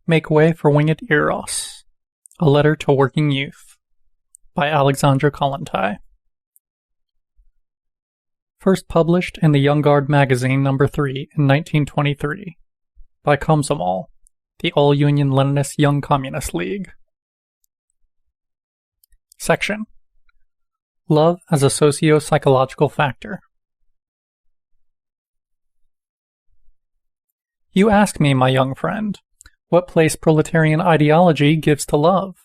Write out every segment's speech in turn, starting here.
Make Way for Winged Eros, A Letter to Working Youth, by Alexandra Kollontai. First published in the Young Guard magazine No. 3 in 1923, by Komsomol, the All-Union Leninist Young Communist League. Section: Love as a Socio-Psychological Factor. You ask me, my young friend, what place proletarian ideology gives to love.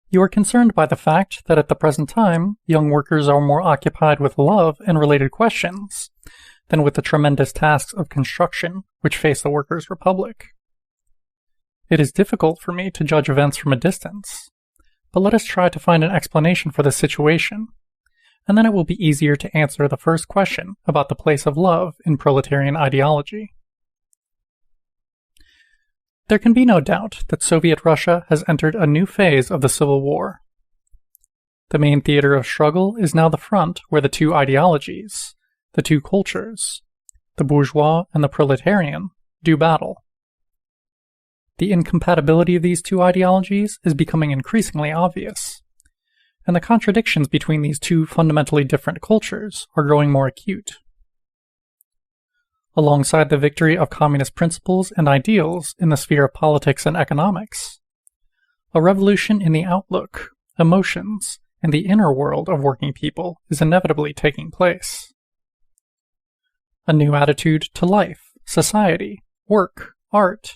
You are concerned by the fact that at the present time, young workers are more occupied with love and related questions than with the tremendous tasks of construction which face the workers' republic. It is difficult for me to judge events from a distance, but let us try to find an explanation for this situation, and then it will be easier to answer the first question about the place of love in proletarian ideology. There can be no doubt that Soviet Russia has entered a new phase of the Civil War. The main theater of struggle is now the front where the two ideologies, the two cultures, the bourgeois and the proletarian, do battle. The incompatibility of these two ideologies is becoming increasingly obvious, and the contradictions between these two fundamentally different cultures are growing more acute. Alongside the victory of communist principles and ideals in the sphere of politics and economics, a revolution in the outlook, emotions, and the inner world of working people is inevitably taking place. A new attitude to life, society, work, art,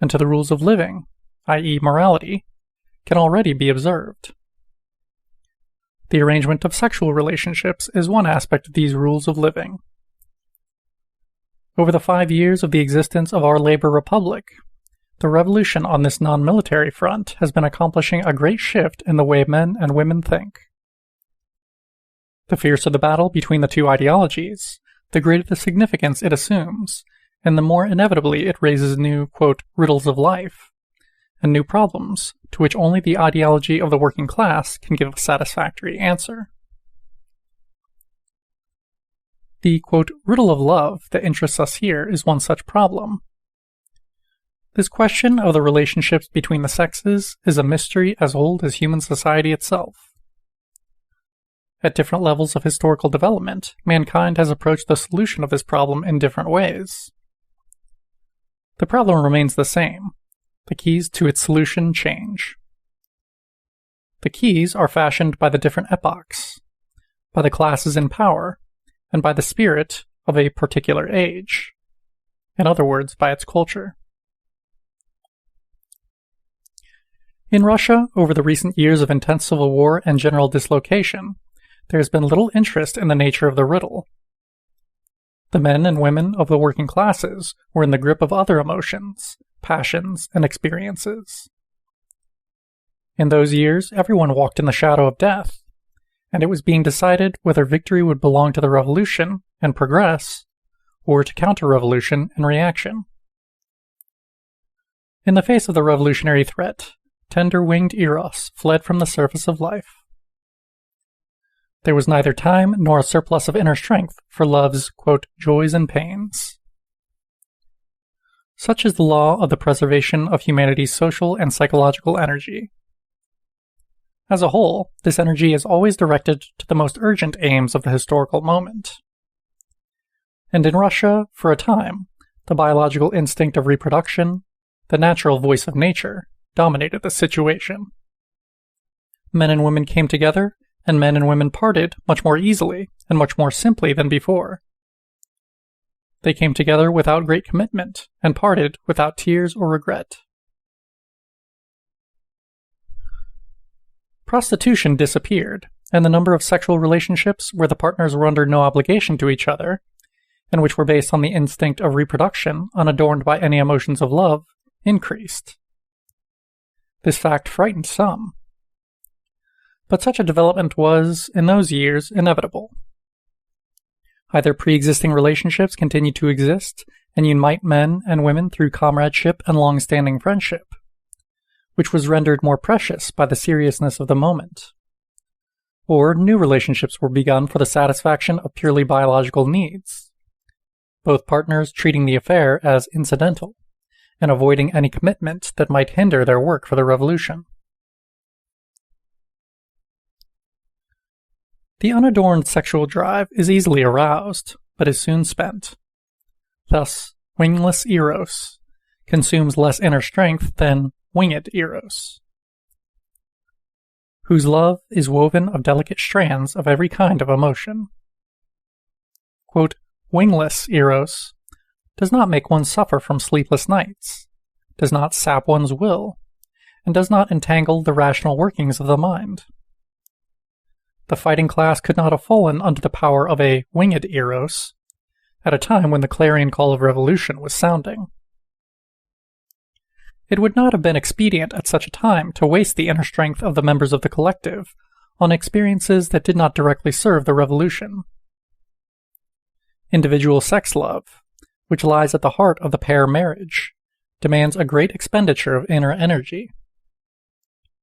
and to the rules of living, i.e. morality, can already be observed. The arrangement of sexual relationships is one aspect of these rules of living. Over the 5 years of the existence of our labor republic, the revolution on this non-military front has been accomplishing a great shift in the way men and women think. The fiercer the battle between the two ideologies, the greater the significance it assumes, and the more inevitably it raises new, quote, riddles of life, and new problems to which only the ideology of the working class can give a satisfactory answer. The, quote, riddle of love that interests us here is one such problem. This question of the relationships between the sexes is a mystery as old as human society itself. At different levels of historical development, mankind has approached the solution of this problem in different ways. The problem remains the same. The keys to its solution change. The keys are fashioned by the different epochs, by the classes in power, and by the spirit of a particular age. In other words, by its culture. In Russia, over the recent years of intense civil war and general dislocation, there has been little interest in the nature of the riddle. The men and women of the working classes were in the grip of other emotions, passions, and experiences. In those years, everyone walked in the shadow of death, and it was being decided whether victory would belong to the revolution and progress, or to counter-revolution and reaction. In the face of the revolutionary threat, tender Winged Eros fled from the surface of life. There was neither time nor a surplus of inner strength for love's, quote, joys and pains. Such is the law of the preservation of humanity's social and psychological energy. As a whole, this energy is always directed to the most urgent aims of the historical moment. And in Russia, for a time, the biological instinct of reproduction, the natural voice of nature, dominated the situation. Men and women came together, and men and women parted much more easily and much more simply than before. They came together without great commitment, and parted without tears or regret. Prostitution disappeared, and the number of sexual relationships where the partners were under no obligation to each other, and which were based on the instinct of reproduction unadorned by any emotions of love, increased. This fact frightened some. But such a development was, in those years, inevitable. Either pre-existing relationships continued to exist and unite men and women through comradeship and long-standing friendship, which was rendered more precious by the seriousness of the moment. Or new relationships were begun for the satisfaction of purely biological needs, both partners treating the affair as incidental, and avoiding any commitment that might hinder their work for the revolution. The unadorned sexual drive is easily aroused, but is soon spent. Thus, wingless Eros consumes less inner strength than winged Eros, whose love is woven of delicate strands of every kind of emotion. Quote, wingless Eros does not make one suffer from sleepless nights, does not sap one's will, and does not entangle the rational workings of the mind. The fighting class could not have fallen under the power of a winged Eros at a time when the clarion call of revolution was sounding. It would not have been expedient at such a time to waste the inner strength of the members of the collective on experiences that did not directly serve the revolution. Individual sex love, which lies at the heart of the pair marriage, demands a great expenditure of inner energy.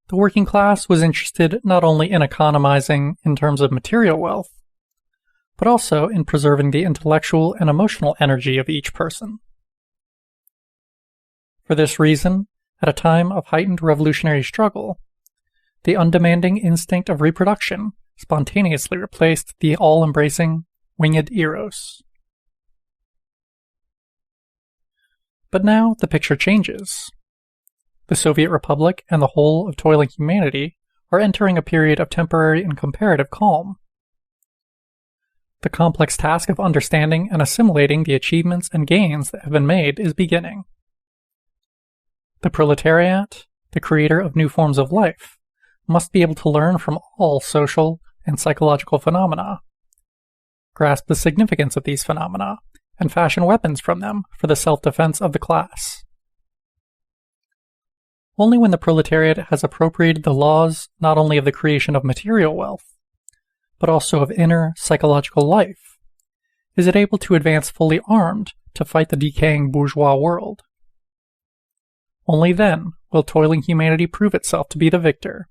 The working class was interested not only in economizing in terms of material wealth, but also in preserving the intellectual and emotional energy of each person. For this reason, at a time of heightened revolutionary struggle, the undemanding instinct of reproduction spontaneously replaced the all-embracing winged Eros. But now the picture changes. The Soviet Republic and the whole of toiling humanity are entering a period of temporary and comparative calm. The complex task of understanding and assimilating the achievements and gains that have been made is beginning. The proletariat, the creator of new forms of life, must be able to learn from all social and psychological phenomena, grasp the significance of these phenomena, and fashion weapons from them for the self-defense of the class. Only when the proletariat has appropriated the laws not only of the creation of material wealth, but also of inner psychological life, is it able to advance fully armed to fight the decaying bourgeois world. Only then will toiling humanity prove itself to be the victor,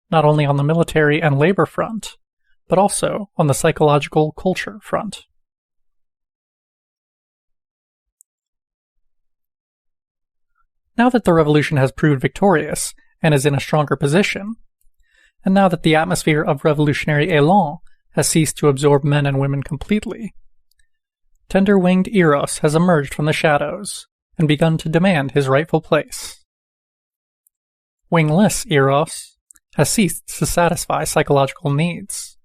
not only on the military and labor front, but also on the psychological culture front. Now that the revolution has proved victorious and is in a stronger position, and now that the atmosphere of revolutionary élan has ceased to absorb men and women completely, tender-winged Eros has emerged from the shadows and begun to demand his rightful place. Wingless Eros has ceased to satisfy psychological needs.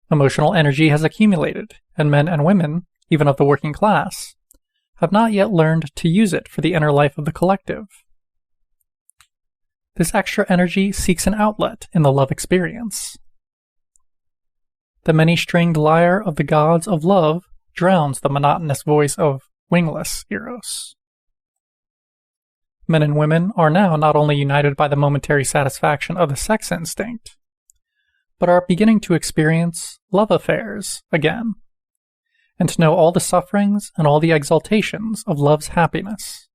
Emotional energy has accumulated, and men and women, even of the working class, have not yet learned to use it for the inner life of the collective. This extra energy seeks an outlet in the love experience. The many-stringed lyre of the gods of love drowns the monotonous voice of wingless Eros. Men and women are now not only united by the momentary satisfaction of the sex instinct, but are beginning to experience love affairs again, and to know all the sufferings and all the exaltations of love's happiness.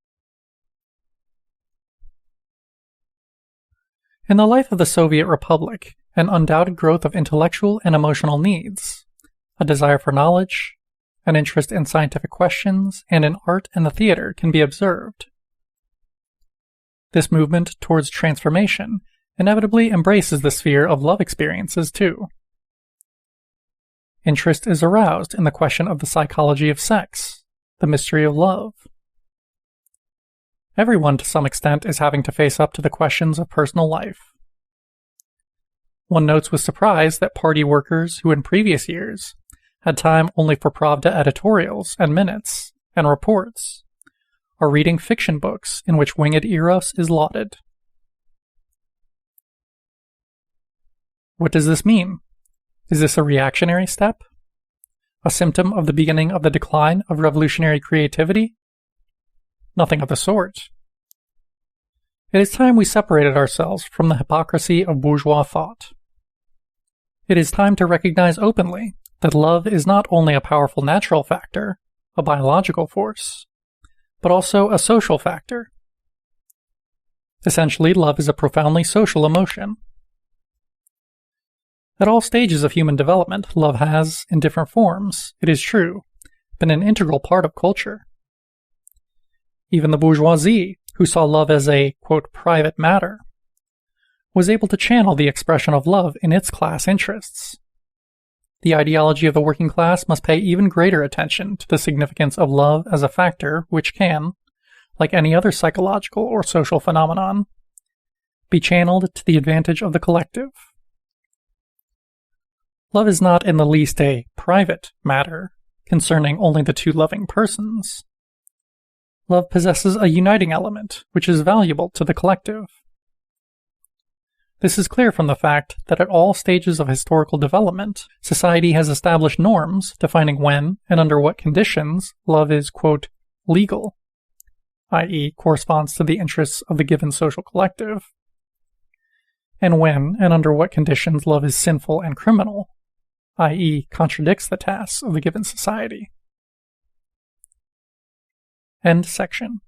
In the life of the Soviet Republic, an undoubted growth of intellectual and emotional needs, a desire for knowledge, an interest in scientific questions, and in art and the theater can be observed. This movement towards transformation inevitably embraces the sphere of love experiences too. Interest is aroused in the question of the psychology of sex, the mystery of love. Everyone, to some extent, is having to face up to the questions of personal life. One notes with surprise that party workers who in previous years had time only for Pravda editorials and minutes and reports are reading fiction books in which winged Eros is lauded. What does this mean? Is this a reactionary step? A symptom of the beginning of the decline of revolutionary creativity? Nothing of the sort. It is time we separated ourselves from the hypocrisy of bourgeois thought. It is time to recognize openly that love is not only a powerful natural factor, a biological force, but also a social factor. Essentially, love is a profoundly social emotion. At all stages of human development, love has, in different forms, it is true, been an integral part of culture. Even the bourgeoisie, who saw love as a, quote, private matter, was able to channel the expression of love in its class interests. The ideology of the working class must pay even greater attention to the significance of love as a factor which can, like any other psychological or social phenomenon, be channeled to the advantage of the collective. Love is not in the least a private matter concerning only the two loving persons. Love possesses a uniting element which is valuable to the collective. This is clear from the fact that at all stages of historical development, society has established norms defining when and under what conditions love is, quote, legal, i.e., corresponds to the interests of the given social collective, and when and under what conditions love is sinful and criminal, i.e., contradicts the tasks of the given society. End section.